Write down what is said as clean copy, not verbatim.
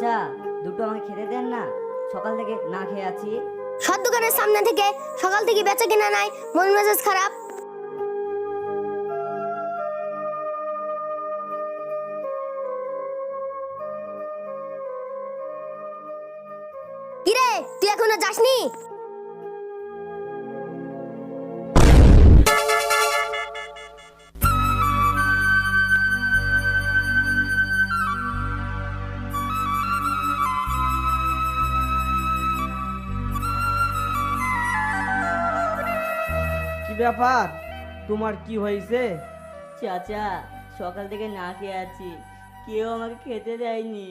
চাচা, দুটো আমাকে খেতে দেন না, সকাল থেকে না খেয়ে আছি। সব দোকানের সামনে থেকে সকাল থেকে বেচা কিনা নাই, মন মেজাজ খারাপ। কিরে, তুই এখনো যাসনি? কি ব্যাপার, তোমার কি হয়েছে? চাচা, সকাল থেকে না খেয়ে আছি, কেউ আমাকে খেতে দেয়নি।